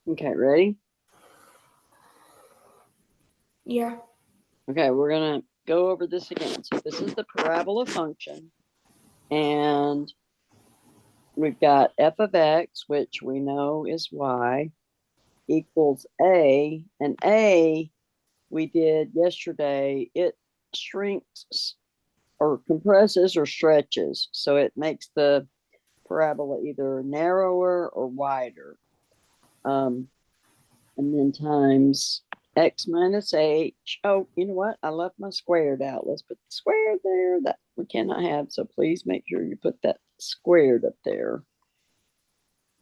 Okay, ready? Yeah. Okay, we're going to go over this again. So this is the parabola function. And we've got f of x, which we know is y, equals a. And a, we did yesterday, it shrinks or compresses or stretches. So it makes the parabola either narrower or wider. And then times x minus h. Oh, you know what? I left my squared out. Let's put the squared there. That we cannot have. So please make sure you put that squared up there,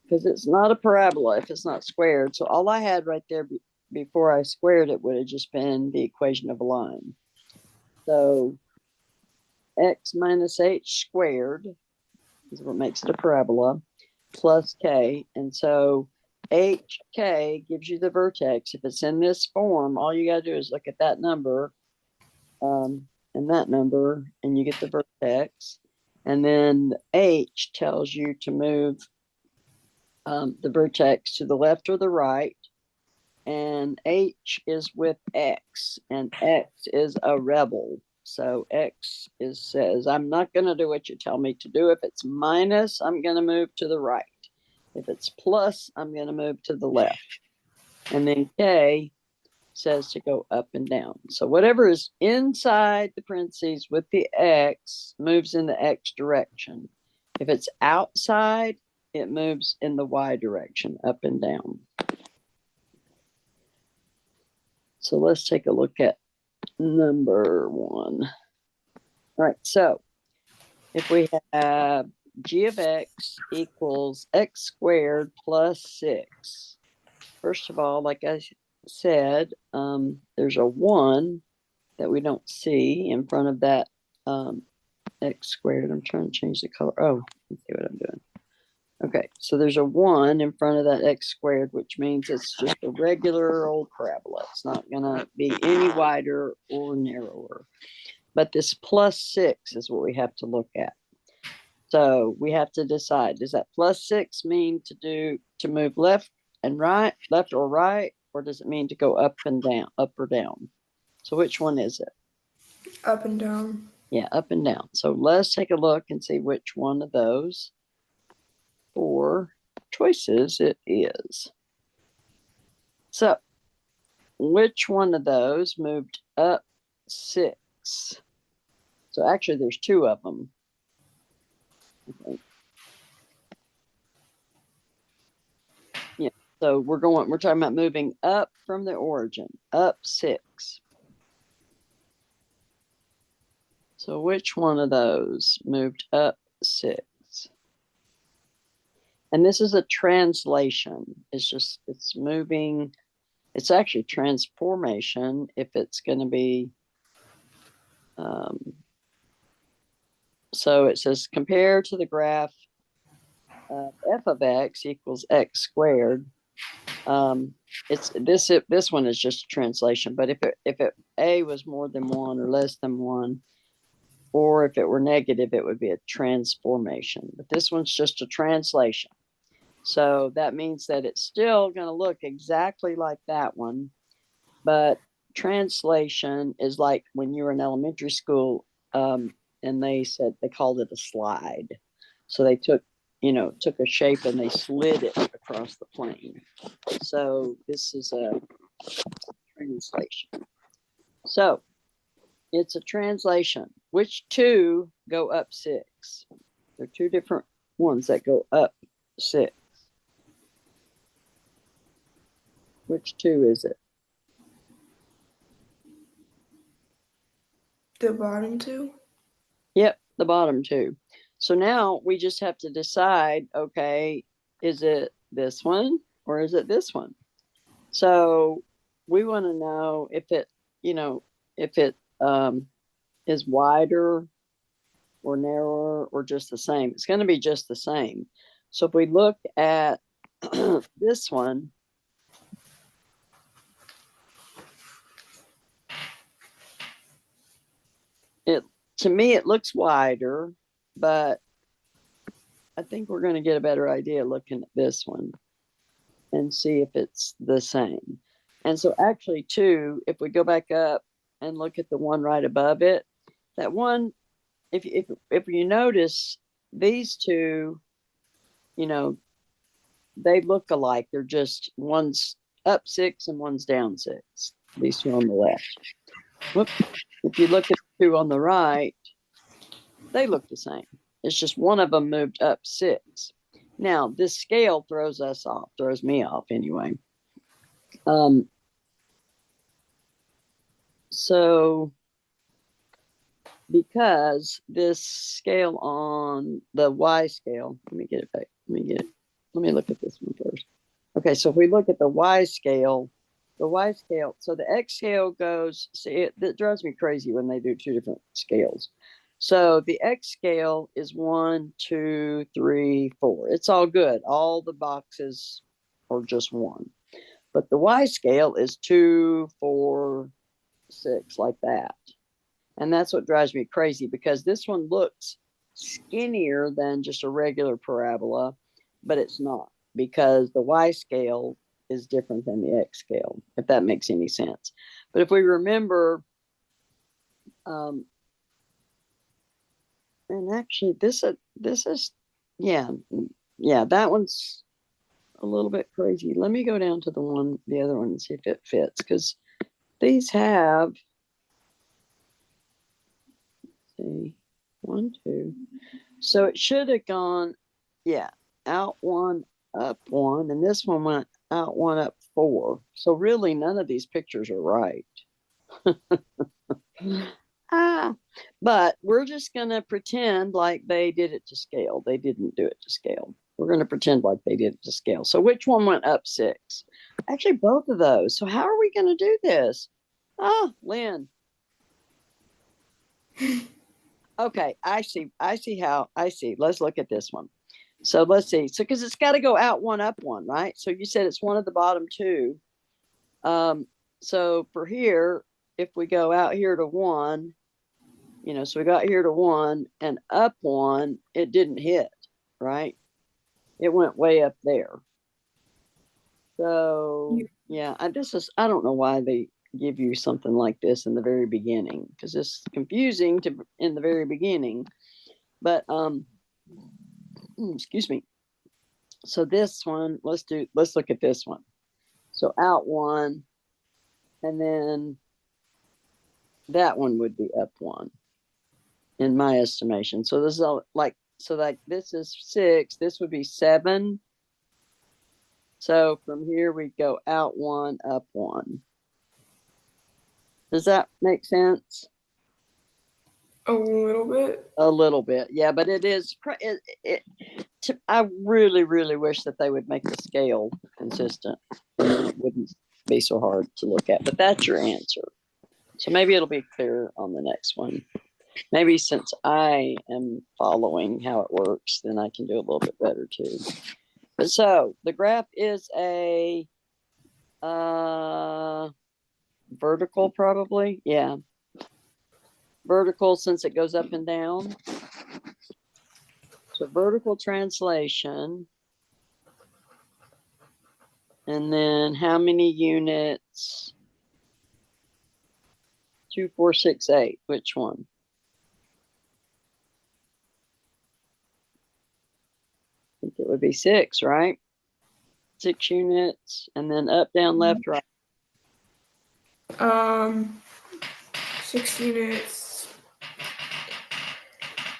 because it's not a parabola if it's not squared. So all I had right there before I squared it would have just been the equation of a line. So x minus h squared is what makes it a parabola, plus k. And so hk gives you the vertex. If it's in this form, all you got to do is look at that number and that number, and you get the vertex. And then h tells you to move the vertex to the left or the right. And h is with x, and x is a rebel. So x says, I'm not going to do what you tell me to do. If it's minus, I'm going to move to the right. If it's plus, I'm going to move to the left. And then k says to go up and down. So whatever is inside the parentheses with the x moves in the x direction. If it's outside, it moves in the y direction, up and down. So let's take a look at number 1. All right, so if we have g of x equals x squared plus 6. First of all, like I said, there's a 1 that we don't see in front of that x squared. I'm trying to change the color. Oh, let's see what I'm doing. Okay, so there's a 1 in front of that x squared, which means it's just a regular old parabola. It's not going to be any wider or narrower. But this plus 6 is what we have to look at. So we have to decide, does that plus 6 mean to move left and right, left or right, or does it mean to go up and down, up or down? So which one is it? Up and down. Yeah, up and down. So let's take a look and see which one of those 4 choices it is. So which one of those moved up 6? So actually there's 2 of them. Okay. Yeah, so we're talking about moving up from the origin, up 6. So which one of those moved up 6? And this is a translation. It's moving. It's actually transformation if it's going to be. So it says compare to the graph f of x equals x squared. It's this one is just a translation, but if a was more than 1 or less than 1, or if it were negative, it would be a transformation. But this one's just a translation. So that means that it's still going to look exactly like that one. But translation is like when you were in elementary school, and they called it a slide. So they took a shape and they slid it across the plane. So this is a translation. So it's a translation. Which 2 go up 6? There are 2 different ones that go up 6. Which 2 is it? The bottom 2. Yep, the bottom 2. So now we just have to decide, okay, is it this one or is it this one? So we want to know if it is wider or narrower or just the same. It's going to be just the same. So if we look at this one, to me it looks wider, but I think we're going to get a better idea looking at this one. and see if it's the same. And so actually too, if we go back up and look at the one right above it, that one, if you notice, these two, you know, they look alike. They're just one's up 6 and one's down 6. These two on the left. Whoop. If you look at the two on the right, they look the same. It's just one of them moved up 6. Now this scale throws us off, throws me off anyway. So because this scale on the Y scale, let me get it back. Let me look at this one first. Okay, so if we look at the Y scale, so the X scale goes, see, it drives me crazy when they do 2 different scales. So the X scale is 1, 2, 3, 4. It's all good. All the boxes are just 1. But the Y scale is 2, 4, 6, like that. And that's what drives me crazy, because this one looks skinnier than just a regular parabola, but it's not, because the Y scale is different than the X scale, if that makes any sense. But if we remember, and actually this is, yeah, that one's a little bit crazy. Let me go down to the other one and see if it fits, because these have, see, 1, 2. So it should have gone, yeah, out 1, up 1, and this one went out 1, up 4. So really none of these pictures are right. But we're just gonna pretend like they did it to scale. They didn't do it to scale. We're gonna pretend like they did it to scale. So which one went up 6? Actually, both of those. So how are we gonna do this? Lynn. Okay, I see how, let's look at this one. So let's see. So because it's got to go out 1, up 1, right? So you said it's one of the bottom 2. So for here, if we go out here to 1, so we got here to 1 and up 1, it didn't hit, right? It went way up there. So yeah, I don't know why they give you something like this in the very beginning, because it's confusing in the very beginning. But excuse me. So this one, let's look at this one. So out 1, and then that one would be up 1 in my estimation. So this is all like this is 6, this would be 7. So from here we go out 1, up 1. Does that make sense? A little bit. A little bit, yeah, but it is. I really, really wish that they would make the scale consistent. It wouldn't be so hard to look at. But that's your answer. So maybe it'll be clear on the next one. Maybe since I am following how it works, then I can do a little bit better too. But so the graph is a vertical, probably. Yeah. Vertical, since it goes up and down. So vertical translation. And then how many units? 2, 4, 6, 8. Which one? I think it would be 6, right? 6 units, and then up, down, left, right. 6 units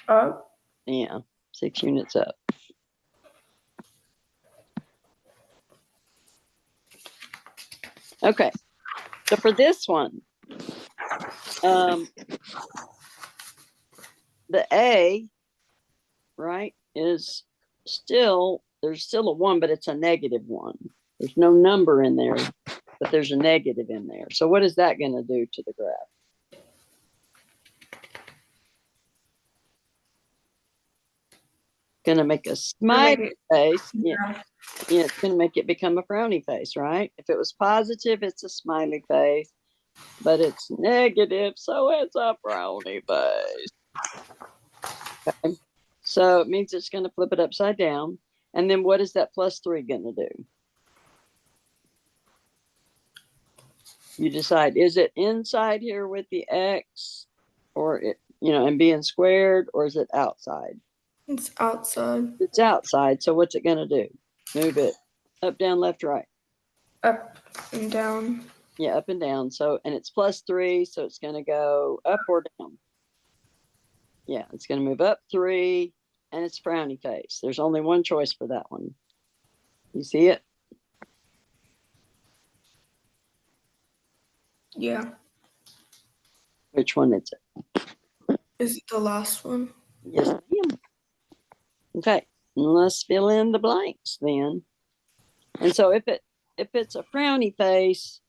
up. Yeah, 6 units up. Okay, so for this one, the A, right, is still, there's still a 1, but it's a -1. There's no number in there, but there's a negative in there. So what is that going to do to the graph? Going to make a smiley face. Yeah, it's going to make it become a frowny face, right? If it was positive, it's a smiley face, but it's negative, so it's a frowny face. Okay. So it means it's going to flip it upside down. And then what is that +3 going to do? You decide, is it inside here with the X or it, and being squared, or is it outside? It's outside. It's outside. So what's it going to do? Move it up, down, left, right. Up and down. Yeah, up and down. So, and it's +3. So it's going to go up or down. Yeah, it's going to move up 3 and it's frowny face. There's only one choice for that one. You see it? Yeah. Which one is it? Is it the last one? Yes, ma'am. Okay, let's fill in the blanks then. And so if it's a frowny face,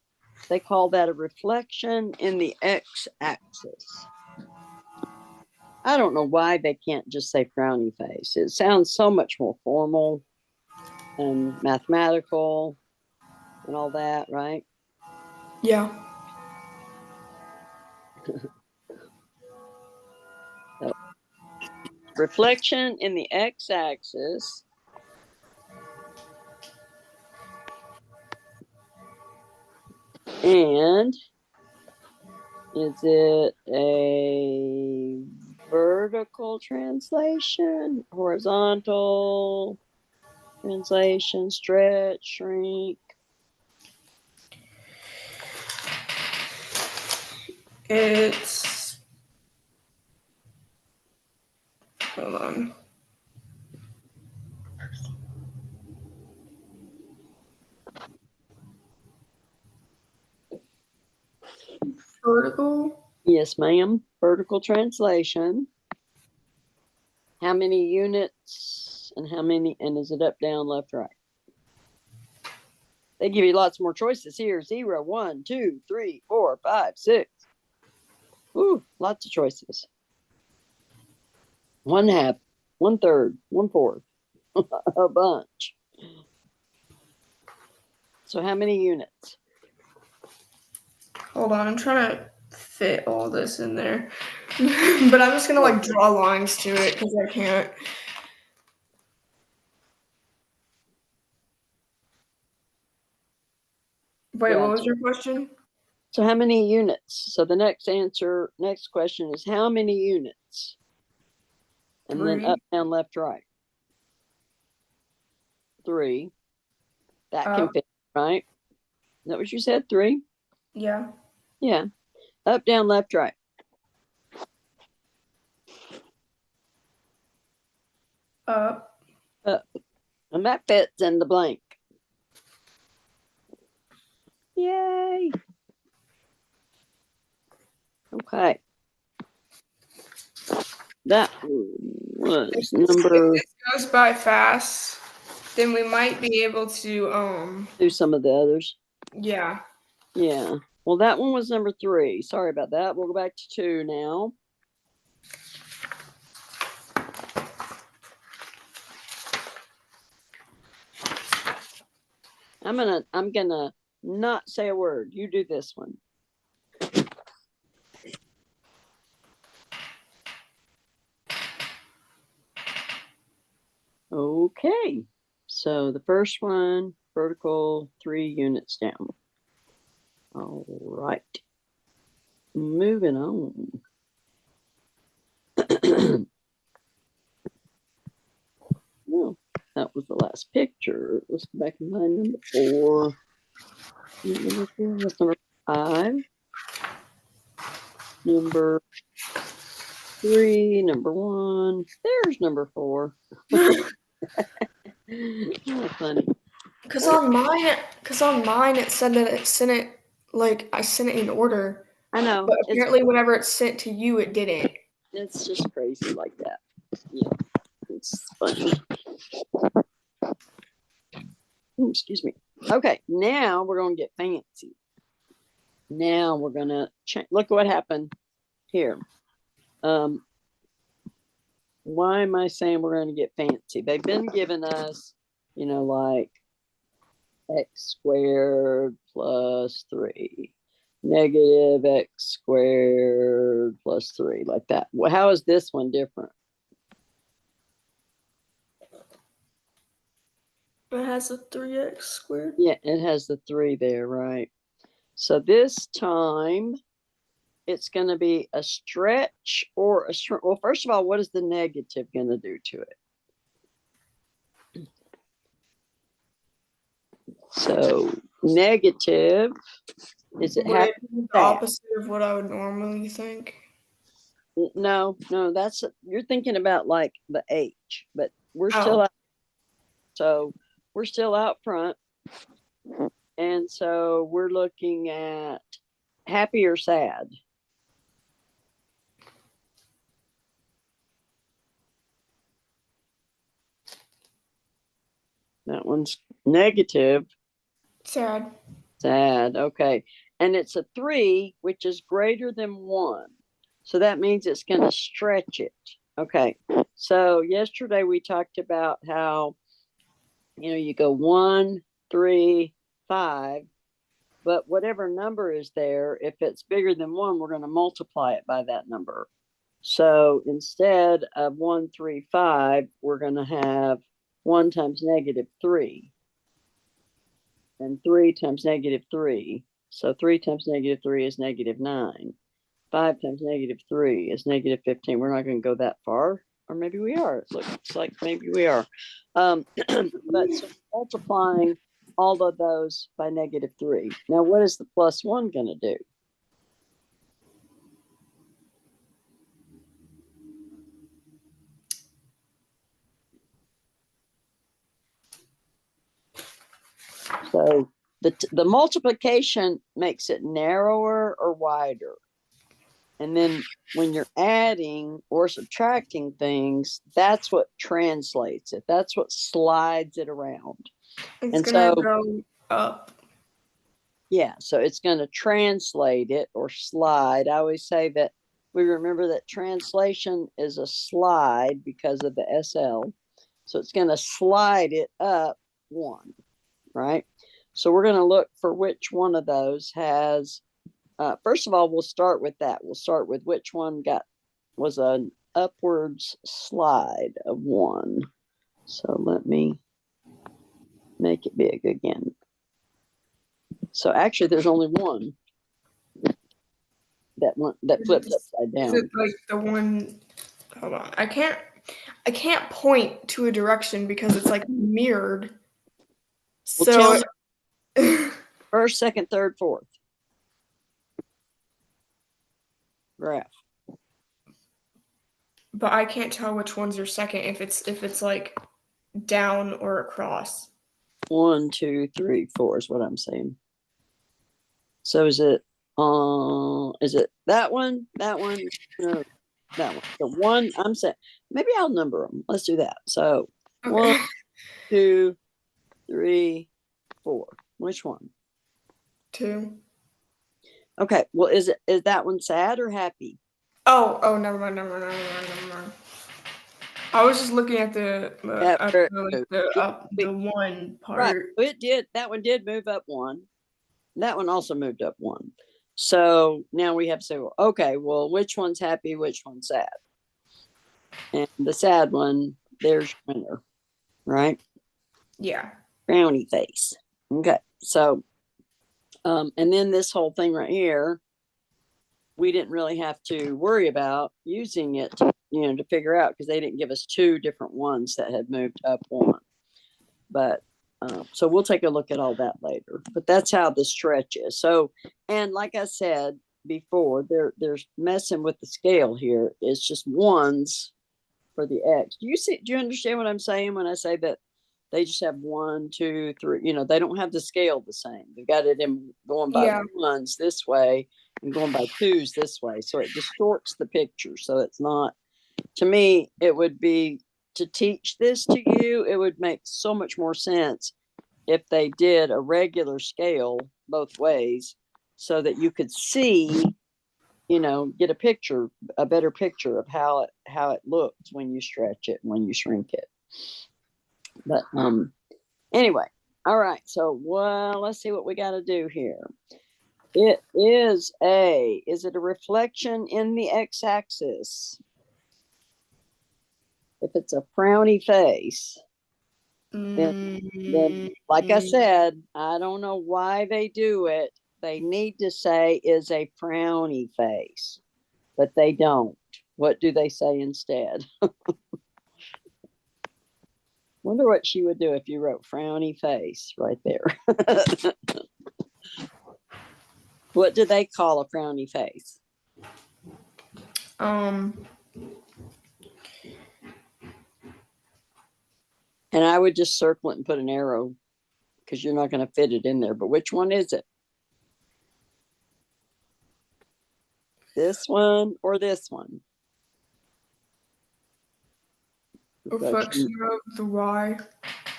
they call that a reflection in the x-axis. I don't know why they can't just say frowny face. It sounds so much more formal and mathematical and all that, right? Yeah. So, reflection in the x-axis. And is it a vertical translation, horizontal translation, stretch, shrink? It's, hold on. Vertical. Yes, ma'am. Vertical translation. How many units and and is it up, down, left, right? They give you lots more choices here. 0, 1, 2, 3, 4, 5, 6. Ooh, lots of choices. 1/2, 1/3, 1/4, a bunch. So how many units? Hold on, I'm trying to fit all this in there. But I'm just gonna like draw lines to it because I can't. Wait, Yeah. what was your question? So how many units? So the next question is how many units? And then 3. up, down, left, right. 3. That can Up. fit, right? Is that what you said? 3? Yeah. Yeah. Up, down, left, right. Up. Up. And that fits in the blank. Yay. Okay. That was number. If this goes by fast, then we might be able to Do some of the others. yeah. Yeah. Well, that one was number 3. Sorry about that. We'll go back to 2 now. I'm gonna not say a word. You do this one. Okay. So the first one, vertical, 3 units down. All right. Moving on. Well, that was the last picture. Let's go back and find number 4. Number 4. That's number 5. Number 3. Number 1. There's number 4. Oh, funny. Because on mine it said that it sent it like I sent it in order. I know. But apparently whenever it's sent to you it didn't. It's just crazy like that. Yeah. It's funny. Excuse me. Okay, now we're going to get fancy. Now we're going to change. Look what happened here. Why am I saying we're going to get fancy? They've been giving us, like x squared plus 3, negative x squared plus 3, like that. Well, how is this one different? It has a 3x squared. Yeah, it has the 3 there, right? So this time it's going to be a stretch or a shrink. Well, first of all, what is the negative going to do to it? So negative, is it Would happy? it be the opposite of what I would normally think? No, that's, you're thinking about like the H, but we're still Oh, out. So we're still out front. And so we're looking at happy or sad. That one's negative. sad. Sad. Okay. And it's a 3, which is greater than 1. So that means it's going to stretch it. Okay. So yesterday we talked about how, you go 1, 3, 5, but whatever number is there, if it's bigger than 1, we're going to multiply it by that number. So instead of 1, 3, 5, we're going to have 1 times -3. And 3 times -3. So 3 times -3 is -9. 5 times -3 is -15. We're not going to go that far, or maybe we are. It looks like maybe we are. But so multiplying all of those by -3. Now, what is the +1 going to do? So the multiplication makes it narrower or wider. And then when you're adding or subtracting things, that's what translates it. That's what slides it around. It's And gonna so, go up. yeah, so it's going to translate it or slide. I always say that we remember that translation is a slide because of the SL. So it's going to slide it up 1, right? So we're going to look for which one of those has, first of all, we'll start with that. We'll start with which one was an upwards slide of 1. So let me make it big again. So actually there's only one that flips upside down. Is it like the one? Hold on, I can't point to a direction because it's like mirrored. Well, So first, second, third, fourth graph. but I can't tell which one's your second if it's like down or across. 1, 2, 3, 4 is what I'm saying. So is it that one? That one? No, that one. The one I'm saying, maybe I'll number them. Let's do that. So Okay. 1, 2, 3, 4. Which one? 2. Okay. Well, is that one sad or happy? Oh, never mind. I was just looking at the one Right. part. It did. That one did move up 1. That one also moved up 1. So now we have to say, well, okay, well, which one's happy, which one's sad? And the sad one, there's your winner, right? Yeah. Frowny face. Okay. So, and then this whole thing right here, we didn't really have to worry about using it to figure out, because they didn't give us 2 different ones that had moved up 1. But so we'll take a look at all that later. But that's how the stretch is. So, and like I said before, there's messing with the scale here. It's just 1s for the X. Do you understand what I'm saying when I say that they just have 1, 2, 3? They don't have the scale the same. They've got it in going by 1s this way and going by 2s this way. So it distorts the picture. So it's not, to me, it would be, to teach this to you, it would make so much more sense if they did a regular scale both ways, so that you could see, get a better picture of how it looks when you stretch it and when you shrink it. But anyway, all right. So, well, let's see what we got to do here. Is it a reflection in the x-axis? If it's a frowny face, then like I said, I don't know why they do it. they need to say is a frowny face, but they don't. What do they say instead? Wonder what she would do if you wrote frowny face right there. What do they call a frowny face? And I would just circle it and put an arrow because you're not going to fit it in there. But which one is it? This one or this one? Reflection of the Y.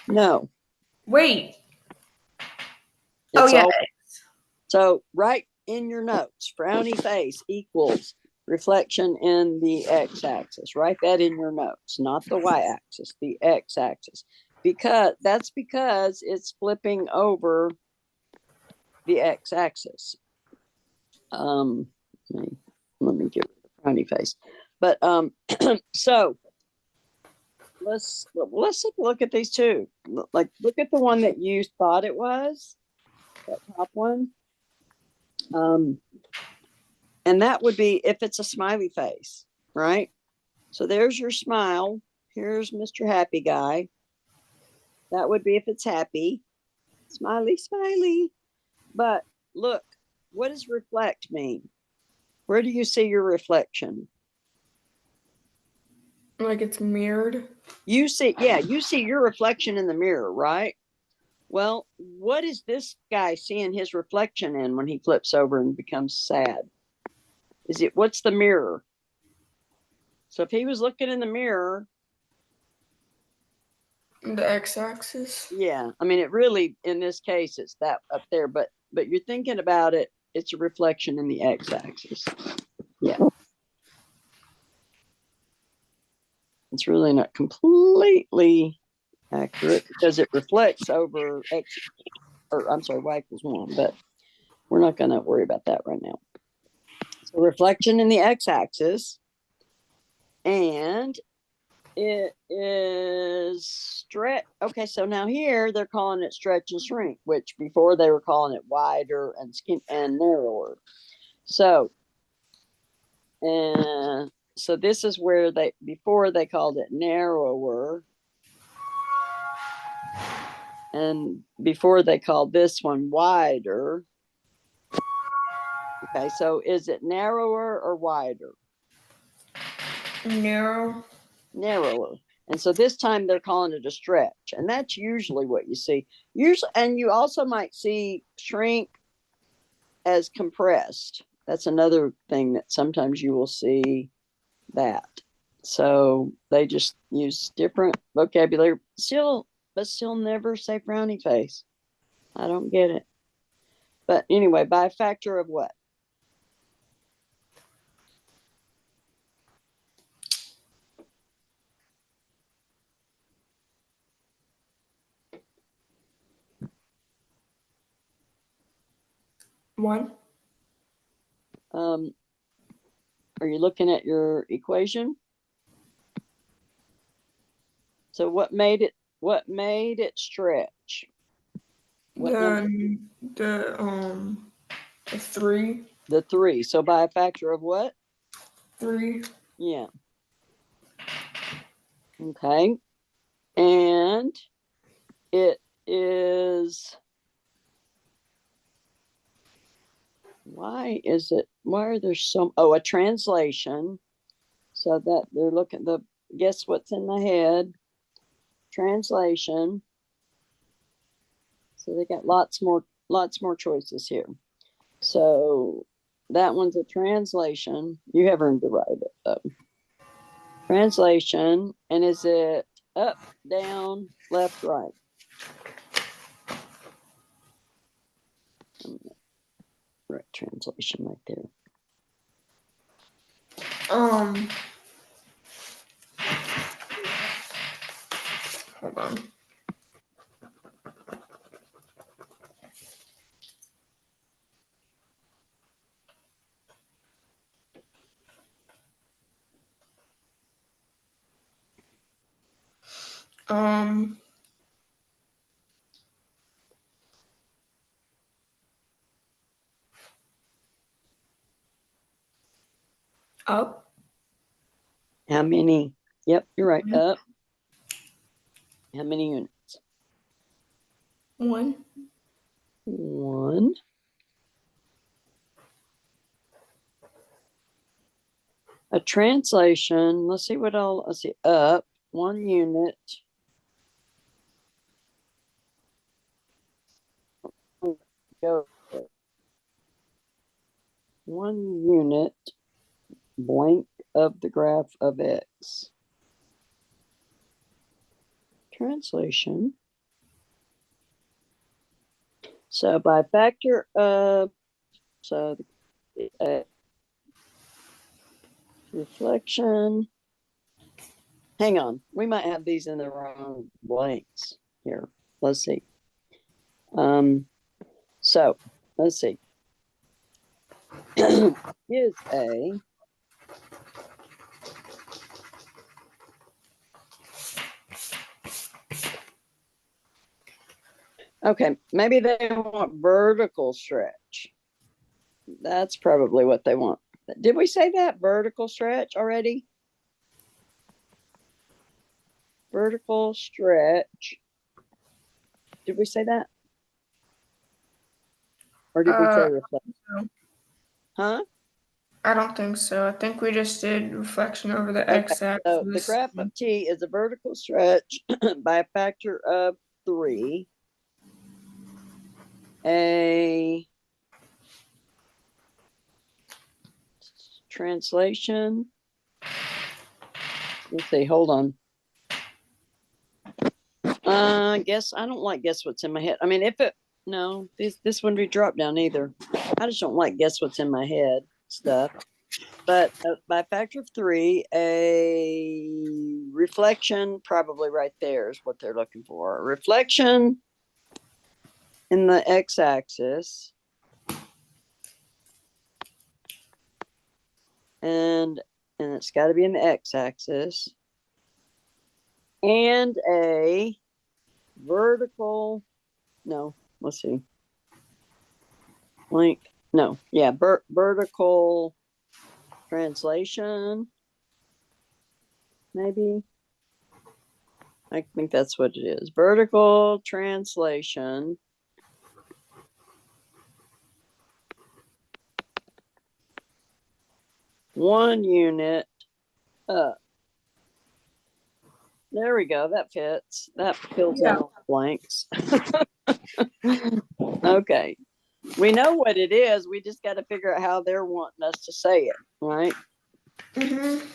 No. Wait. It's yeah. So write in your notes, frowny face equals reflection in the x-axis. Write that in your notes, not the y-axis, the x-axis. Because it's flipping over the x-axis. Let me get rid of frowny face. But so let's take a look at these two. Like, look at the one that you thought it was, that top one. And that would be if it's a smiley face, right? So there's your smile. Here's Mr. Happy Guy. That would be if it's happy. Smiley, smiley. But look, what does reflect mean? Where do you see your reflection? Like it's mirrored. You see your reflection in the mirror, right? Well, what is this guy seeing his reflection in when he flips over and becomes sad? What's the mirror? So if he was looking in the mirror, the x-axis. Yeah, I mean, it really, in this case, it's that up there, but you're thinking about it, it's a reflection in the x-axis. Yeah. It's really not completely accurate because it reflects over x, or I'm sorry, y equals 1, but we're not going to worry about that right now. So reflection in the x-axis, and it is stretch. Okay, so now here they're calling it stretch and shrink, which before they were calling it wider and skin and narrower. So, and so this is where before they called it narrower, and before they called this one wider. Okay, so is it narrower or wider? Narrower. And so this time they're calling it a stretch, and that's usually what you see. Usually, and you also might see shrink as compressed. That's another thing that sometimes you will see that. So they just use different vocabulary, but still never say frowny face. I don't get it. But anyway, by a factor of what? One. Are you looking at your equation? So what made it stretch? The 3. The 3. So by a factor of what? 3. Yeah. Okay. And it is, why are there a translation? So that they're looking, guess what's in the head? Translation. So they got lots more choices here. So that one's a translation. You have room to write it though. Translation, and is it up, down, left, right? Right, translation right there. Hold on. Up. How many? Yep, you're right. Mhm. Up. How many units? 1. 1. A translation. Let's see what all. Let's see. Up 1 unit. Go. 1 unit blank of the graph of x. Translation. So by factor of, so the reflection. Hang on, we might have these in the wrong blanks here. Let's see. So let's see. Is a okay, maybe they want vertical stretch. That's probably what they want. Did we say that vertical stretch already? Vertical stretch. Did we say that? Or did we say reflection? No. Huh? I don't think so. I think we just did reflection over the Okay, x-axis. so the graph of t is a vertical stretch by a factor of 3. A translation. Let's see, hold on. Guess I don't like guess what's in my head. I mean, if it no, this wouldn't be drop down either. I just don't like guess what's in my head stuff. But by factor of 3, a reflection probably right there is what they're looking for. A reflection in the x-axis, and it's got to be in the x-axis, and a vertical. No, let's see. Blank. No, yeah, vertical translation. Maybe. I think that's what it is. Vertical translation. One unit up. There we go. That fits. That fills in all the blanks. Okay. We know what it is. We just got to figure out how they're wanting us to say it, right? Mm-hmm.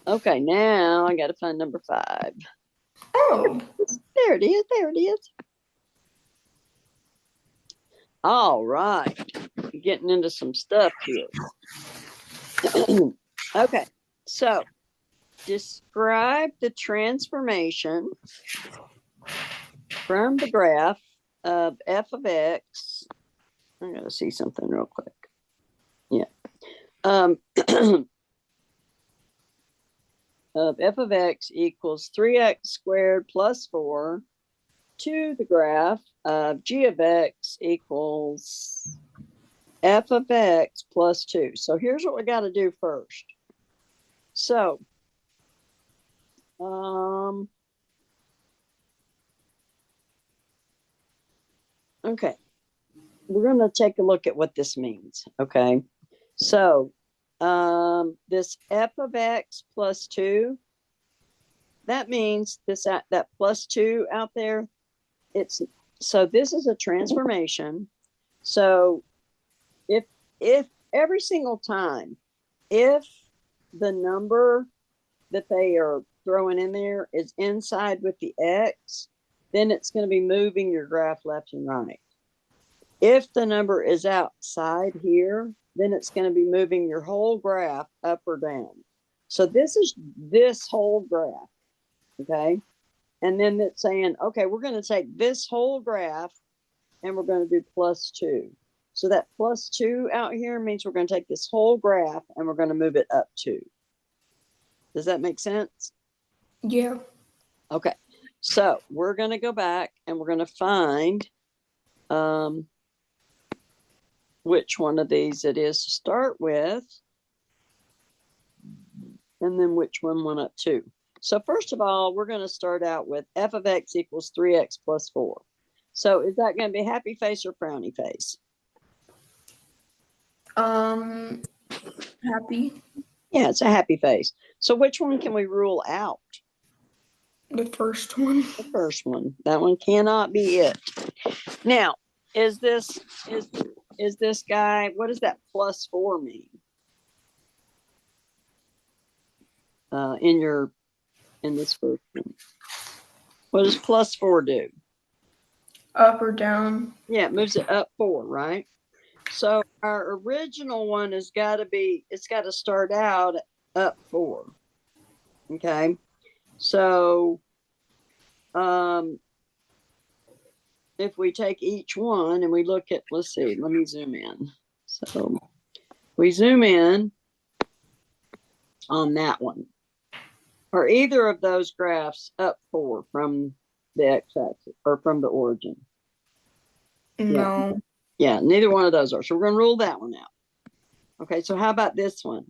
Okay, now I got to find number 5. Oh. There it is. There it is. All right. Getting into some stuff here. Okay, so describe the transformation from the graph of f of x. I'm going to see something real quick. Yeah. Of f of x equals 3x squared plus 4 to the graph of g of x equals f of x plus 2. So here's what we got to do first. So, okay, we're going to take a look at what this means. Okay, so this f of x plus 2, that means this that plus 2 out there, it's so this is a transformation. So if every single time, if the number that they are throwing in there is inside with the x, then it's going to be moving your graph left and right. If the number is outside here, then it's going to be moving your whole graph up or down. So this is this whole graph, okay? And then it's saying, okay, we're going to take this whole graph and we're going to do plus 2. So that plus 2 out here means we're going to take this whole graph and we're going to move it up 2. Does that make sense? Yeah. Okay. So we're going to go back and we're going to find which one of these it is to start with. And then which one went up 2? So first of all, we're going to start out with f of x equals 3x plus 4. So is that going to be happy face or frowny face? Happy. Yeah, it's a happy face. So which one can we rule out? The first one. The first one. That one cannot be it. Now, is this guy, what does that plus 4 mean? In this first one. What does plus 4 do? Up or down? Yeah, it moves it up 4, right? So our original one has got to be, it's got to start out up 4. Okay. So if we take each one and we look at, let's see, let me zoom in. So we zoom in on that one. Are either of those graphs up 4 from the x-axis or from the origin? No. Yeah, neither one of those are. So we're going to rule that one out. Okay, so how about this one?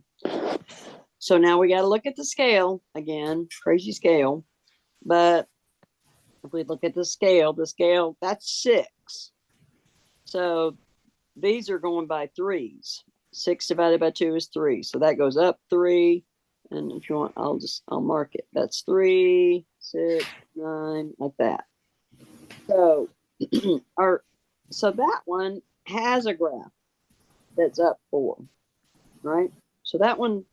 So now we got to look at the scale again, crazy scale. But if we look at the scale, that's 6. So these are going by 3s. 6 divided by 2 is 3. So that goes up 3. And if you want, I'll mark it. That's 3, 6, 9, like that. So so that one has a graph that's up 4, right? So that one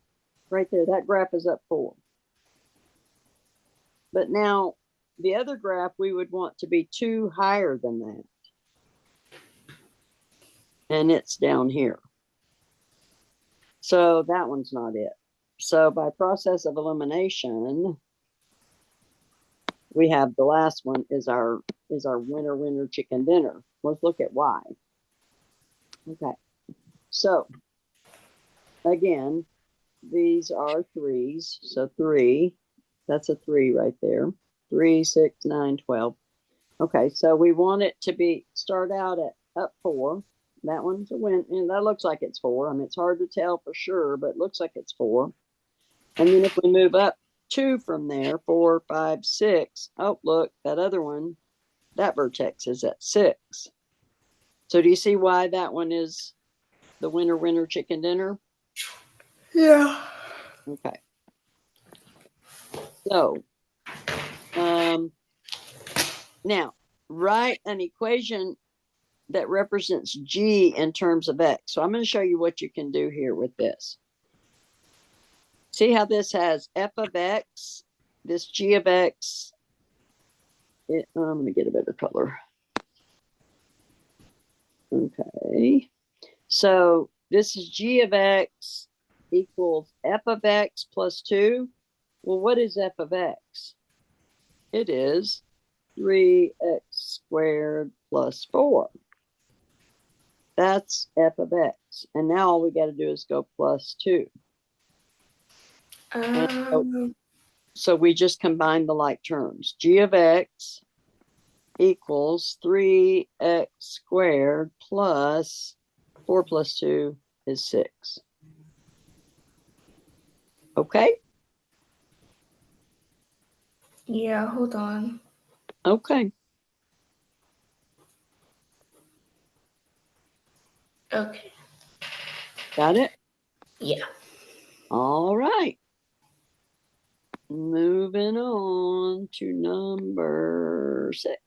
right there, that graph is up 4. But now the other graph we would want to be 2 higher than that. And it's down here. So that one's not it. So by process of elimination, we have the last one is our winner chicken dinner. Let's look at why. Okay. So again, these are 3s. So 3, that's a 3 right there. 3, 6, 9, 12. Okay, so we want it to start out at up 4. That one's a win, and that looks like it's 4. I mean, it's hard to tell for sure, but it looks like it's 4. And then if we move up 2 from there, 4, 5, 6. Oh, look, that other one, that vertex is at 6. So do you see why that one is the winner chicken dinner? Yeah. Okay. So now write an equation that represents g in terms of x. So I'm going to show you what you can do here with this. See how this has f of x, this g of x. I'm going to get a better color. Okay. So this is g of x equals f of x plus 2. Well, what is f of x? It is 3x squared plus 4. That's f of x. And now all we got to do is go plus 2. So we just combine the like terms. G of x equals 3x squared plus 4 plus 2 is 6. Okay? Yeah, hold on. Okay. Okay. Got it? Yeah. All right. Moving on to number 6.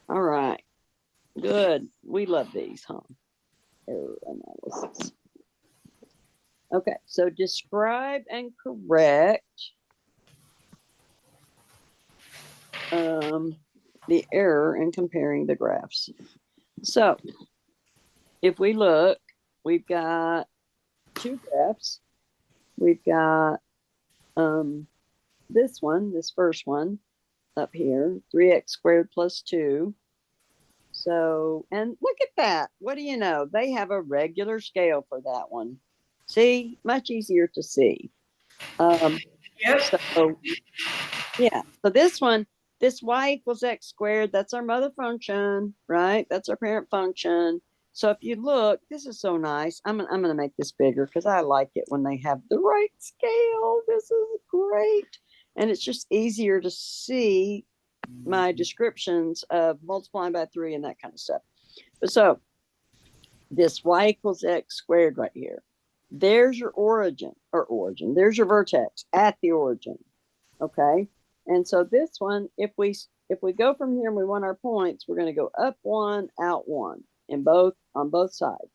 All right. Good. We love these, huh? Error analysis. Okay, so describe and correct the error in comparing the graphs. So if we look, we've got 2 graphs. We've got this first one up here, 3x squared plus 2. So, and look at that. What do you know? They have a regular scale for that one. See, much easier to see. Yep. So, yeah. So this one, this y equals x squared, that's our mother function, right? That's our parent function. So if you look, this is so nice. I'm gonna make this bigger because I like it when they have the right scale. This is great. And it's just easier to see my descriptions of multiplying by 3 and that kind of stuff. So this y equals x squared right here. There's your origin. There's your vertex at the origin. Okay. And so this one, if we go from here and we want our points, we're going to go up 1, out 1 on both sides.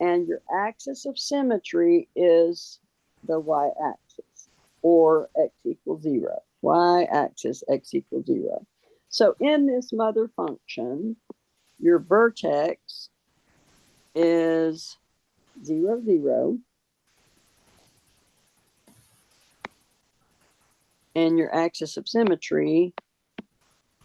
And your axis of symmetry is the y-axis, or x equals 0. Y-axis, x equals 0. So in this mother function, your vertex is 0, 0. And your axis of symmetry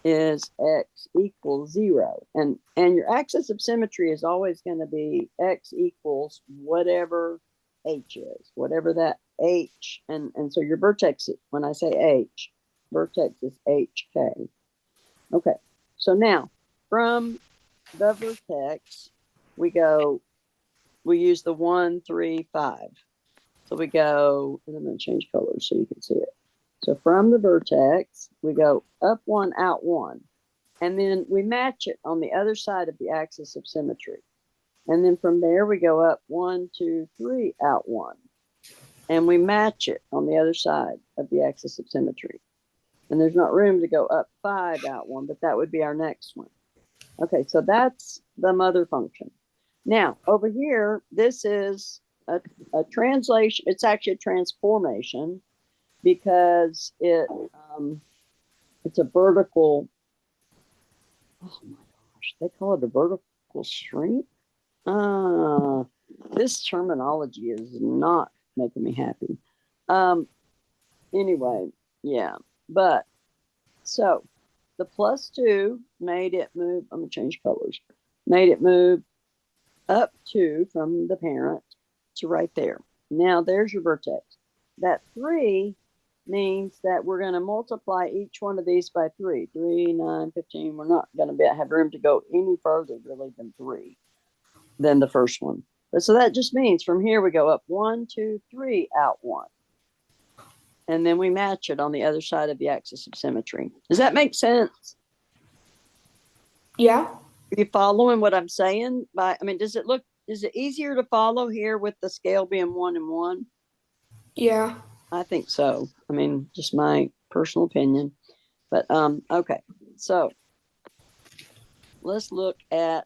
is x equals 0. And your axis of symmetry is always going to be x equals whatever h is, whatever that h. And so your vertex, when I say h, vertex is hk. Okay, so now from the vertex, we use the 1, 3, 5. So we go, and I'm going to change colors so you can see it. So from the vertex, we go up 1, out 1. And then we match it on the other side of the axis of symmetry. And then from there, we go up 1, 2, 3, out 1. And we match it on the other side of the axis of symmetry. And there's not room to go up 5, out 1, but that would be our next one. Okay, so that's the mother function. Now, over here, this is a translation. It's actually a transformation because it's a vertical. Oh my gosh, they call it a vertical shrink. This terminology is not making me happy. Anyway, yeah, but so the +2 made it move. I'm gonna change colors. Made it move up 2 from the parent to right there. Now there's your vertex. That 3 means that we're going to multiply each one of these by 3. 3, 9, 15. We're not going to have room to go any further really than 3 than the first one. But so that just means from here we go up 1, 2, 3, out 1. And then we match it on the other side of the axis of symmetry. Does that make sense? Yeah. Are you following what I'm saying? Is it easier to follow here with the scale being 1 and 1? Yeah. I think so. Just my personal opinion. But okay. So let's look at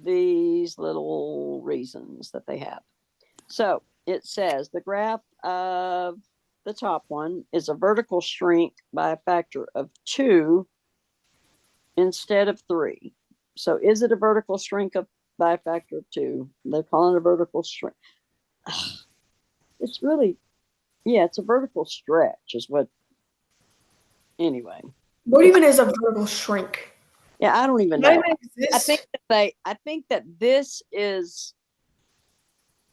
these little reasons that they have. So it says the graph of the top one is a vertical shrink by a factor of 2 instead of 3. So is it a vertical shrink by a factor of 2? They're calling it a vertical shrink. It's really, yeah, it's a vertical stretch is what, anyway. What even is a vertical shrink? Yeah, I don't even know. I think that this is,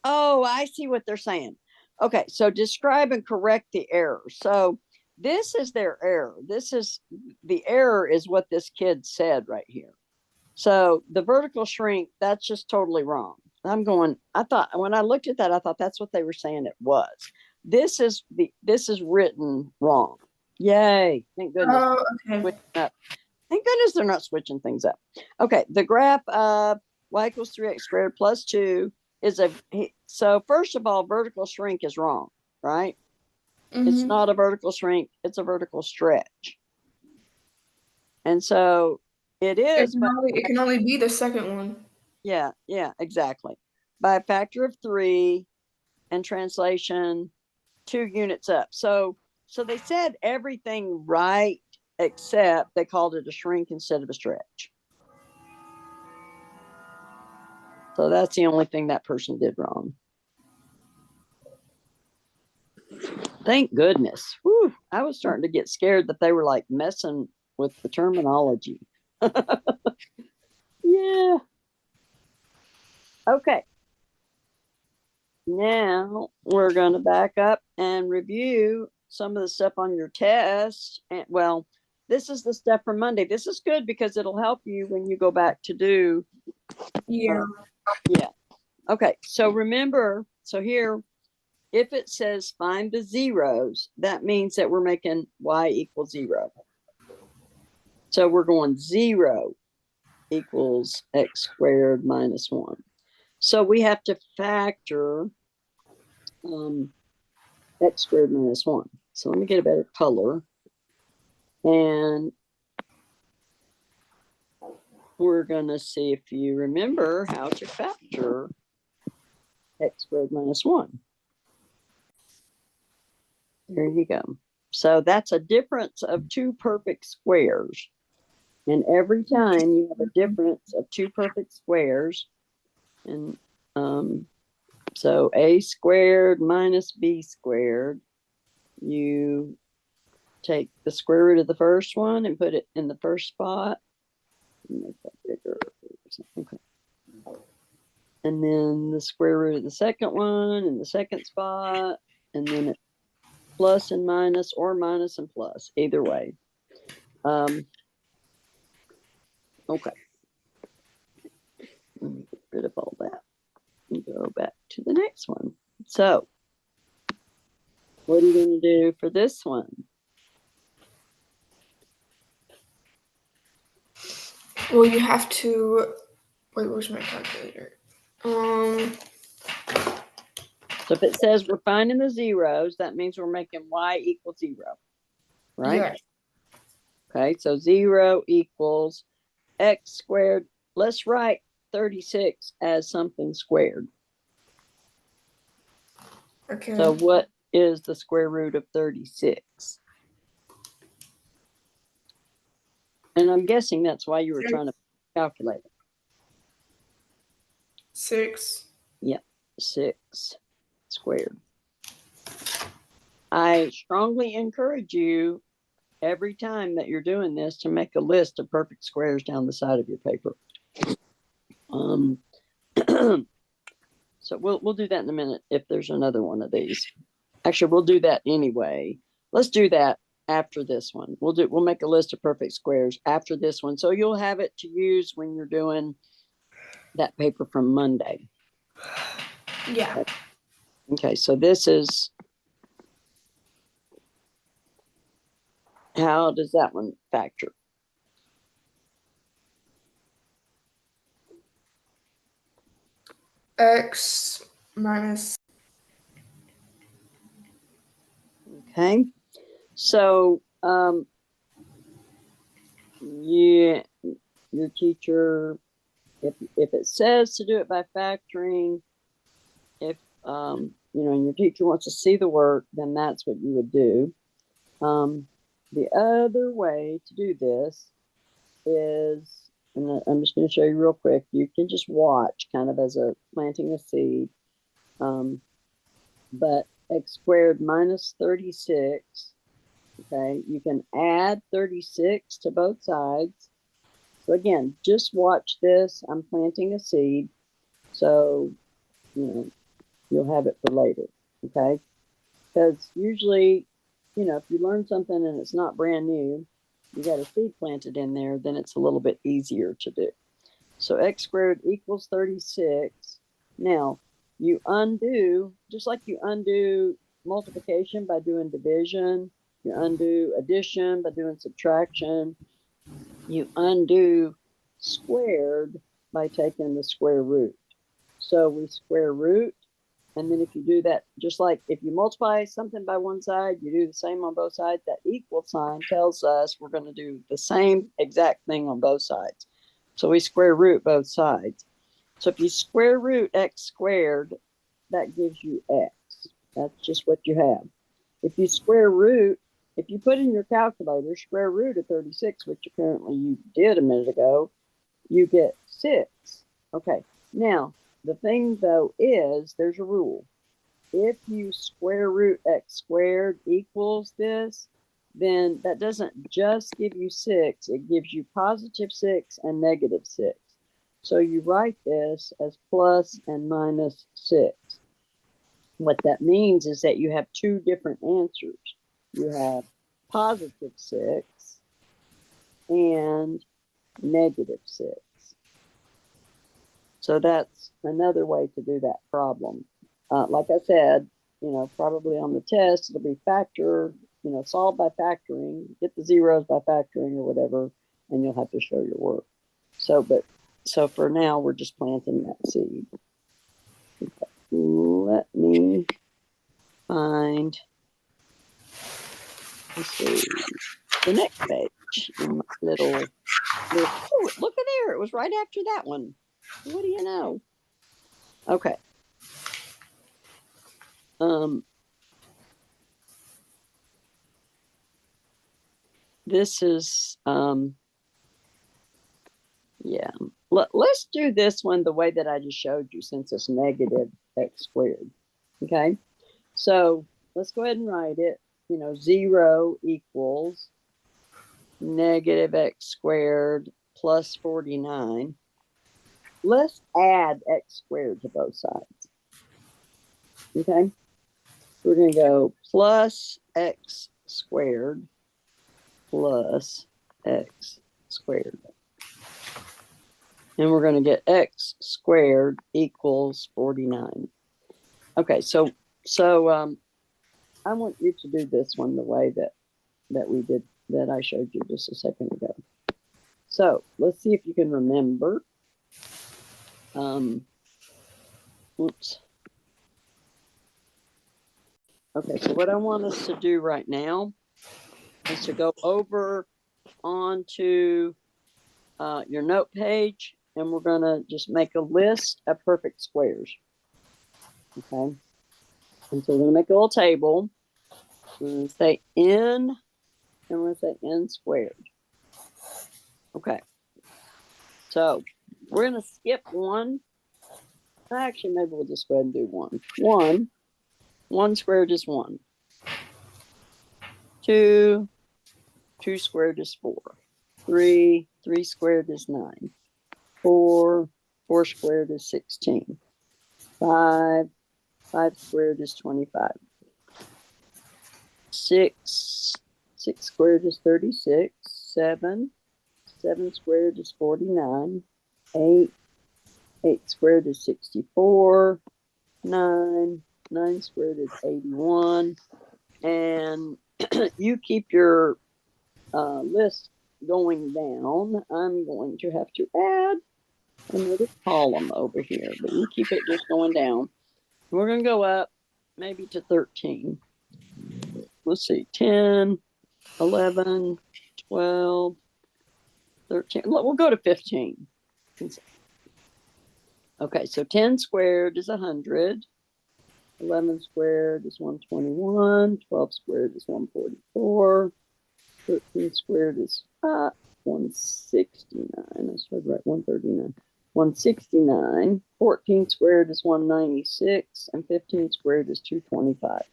oh, I see what they're saying. Okay, so describe and correct the error. So this is their error. The error is what this kid said right here. So the vertical shrink, that's just totally wrong. I thought when I looked at that, I thought that's what they were saying it was. This is written wrong. Yay. Thank goodness. Oh, okay. Thank goodness they're not switching things up. Okay, the graph of y equals 3x squared plus 2 is so first of all, vertical shrink is wrong, right? Mm-hmm. It's not a vertical shrink, it's a vertical stretch. And so it is. It can only be the second one. Yeah, exactly. By a factor of 3 and translation 2 units up. So they said everything right, except they called it a shrink instead of a stretch. So that's the only thing that person did wrong. Thank goodness. Whew, I was starting to get scared that they were like messing with the terminology. Yeah. Okay. Now we're going to back up and review some of the stuff on your test. And this is the stuff from Monday. This is good because it'll help you when you go back to do Yeah. Yeah. Okay. So remember, so here, if it says find the zeros, that means that we're making y equals 0. So we're going 0 equals x squared minus 1. So we have to factor x squared minus 1. So let me get a better color. And we're going to see if you remember how to factor x squared minus 1. There you go. So that's a difference of 2 perfect squares. And every time you have a difference of 2 perfect squares, and so a squared minus b squared, you take the square root of the first one and put it in the first spot. Make that bigger. Okay. And then the square root of the second one in the second spot, and then it plus and minus, or minus and plus, either way. Okay. Let me get rid of all that and go back to the next one. So, what are you going to do for this one? Well, you have to. Wait, where's my calculator? So if it says we're finding the zeros, that means we're making y equals 0, right? Yeah. Okay, so 0 equals x squared. Let's write 36 as something squared. Okay. So what is the square root of 36? And I'm guessing that's why you were trying to calculate it. 6. Yeah, 6 squared. I strongly encourage you every time that you're doing this to make a list of perfect squares down the side of your paper. So we'll do that in a minute if there's another one of these. Actually, we'll do that anyway. Let's do that after this one. We'll make a list of perfect squares after this one, so you'll have it to use when you're doing that paper from Monday. Yeah. Okay, so this is, how does that one factor? X minus. Okay, so yeah, your teacher, if it says to do it by factoring, if you know, and your teacher wants to see the work, then that's what you would do. The other way to do this is, and I'm just going to show you real quick. You can just watch, kind of as a planting a seed. But x squared minus 36. Okay, you can add 36 to both sides. So again, just watch this. I'm planting a seed, so you know you'll have it for later. Okay, because usually, you know, if you learn something and it's not brand new, you got a seed planted in there, then it's a little bit easier to do. So x squared equals 36. Now you undo, just like you undo multiplication by doing division, you undo addition by doing subtraction, you undo squared by taking the square root. So we square root, and then if you do that, just like if you multiply something by one side, you do the same on both sides. That equal sign tells us we're going to do the same exact thing on both sides. So we square root both sides. So if you square root x squared, that gives you x. That's just what you have. If you square root, if you put in your calculator square root of 36, which apparently you did a minute ago, you get 6. Okay, now the thing though is there's a rule. If you square root x squared equals this, then that doesn't just give you 6, it gives you positive 6 and negative 6. So you write this as plus and minus 6. What that means is that you have two different answers. You have positive 6 and negative 6. So that's another way to do that problem. Like I said, probably on the test, it'll be factor, solve by factoring, get the zeros by factoring or whatever, and you'll have to show your work. So for now, we're just planting that seed. Let me find, let's see, the next page in my little oh, look at there. It was right after that one. What do you know? Okay. This is, yeah. Let's do this one the way that I just showed you, since it's negative x squared. Okay. So let's go ahead and write it. 0 equals negative x squared plus 49. Let's add x squared to both sides. Okay. We're going to go plus x squared plus x squared. And we're going to get x squared equals 49. Okay, so I want you to do this one the way that we did, that I showed you just a second ago. So let's see if you can remember. Oops. Okay, so what I want us to do right now is to go over onto your note page, and we're going to just make a list of perfect squares. Okay. And so we're going to make a little table. We're going to say n, and we're going to say n squared. Okay. So we're going to skip one. Actually, maybe we'll just go ahead and do one. One squared is 1. 2 squared is 4. 3 squared is 9. 4 squared is 16. 5 squared is 25. 6 squared is 36. 7 squared is 49. 8 squared is 64. 9 squared is 81. And you keep your list going down. I'm going to have to add another column over here, but you keep it just going down. We're going to go up maybe to 13. Let's see, 10, 11, 12, 13. We'll go to 15. Okay, so 10 squared is 100. 11 squared is 121. 12 squared is 144. 13 squared is 169. I started right 139. 169. 14 squared is 196. And 15 squared is 225.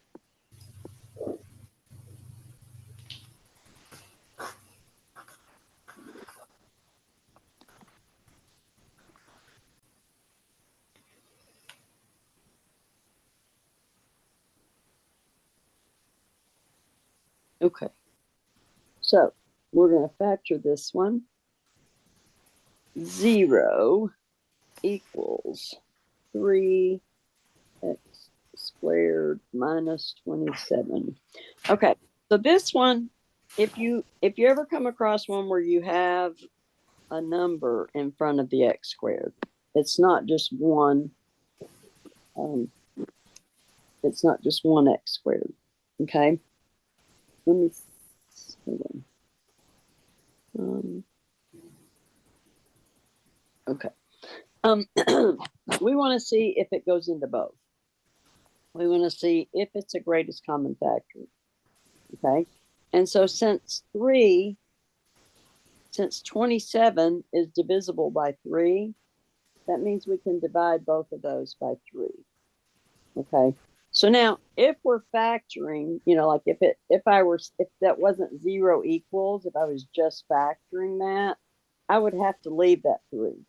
Okay. So we're going to factor this one. 0 equals 3x squared minus 27. Okay, so this one, if you ever come across one where you have a number in front of the x squared, it's not just one. It's not just 1x squared. Okay. Let me hold on. Okay. We want to see if it goes into both. We want to see if it's a greatest common factor. Okay. And so since 27 is divisible by 3, that means we can divide both of those by 3. Okay. So now if we're factoring, like if that wasn't 0 equals, if I was just factoring that, I would have to leave that 3.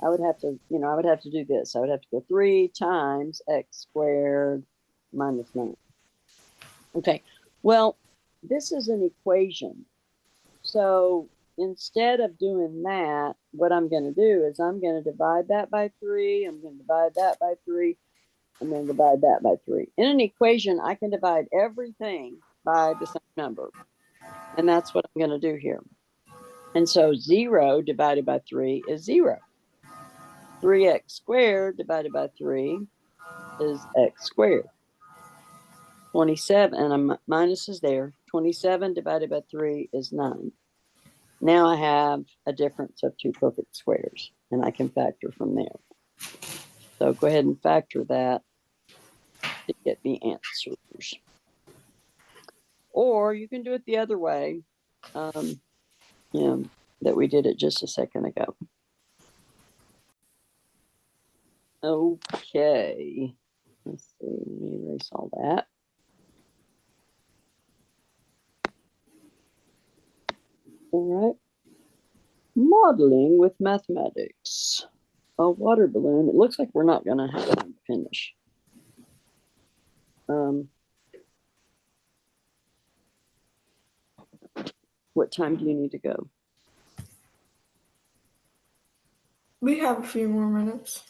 I would have to, I would have to do this. I would have to go 3 times x squared minus 9. Okay. Well, this is an equation. So instead of doing that, what I'm going to do is I'm going to divide that by 3. I'm going to divide that by 3. I'm going to divide that by 3. In an equation, I can divide everything by the same number. And that's what I'm going to do here. And so 0 divided by 3 is 0. 3x squared divided by 3 is x squared. 27, and a minus is there. 27 divided by 3 is 9. Now I have a difference of 2 perfect squares, and I can factor from there. So go ahead and factor that to get me answers. Or you can do it the other way, that we did it just a second ago. Okay. Let's see. Let me erase all that. All right. Modeling with mathematics. A water balloon. It looks like we're not going to have time to finish. What time do you need to go? We have a few more minutes.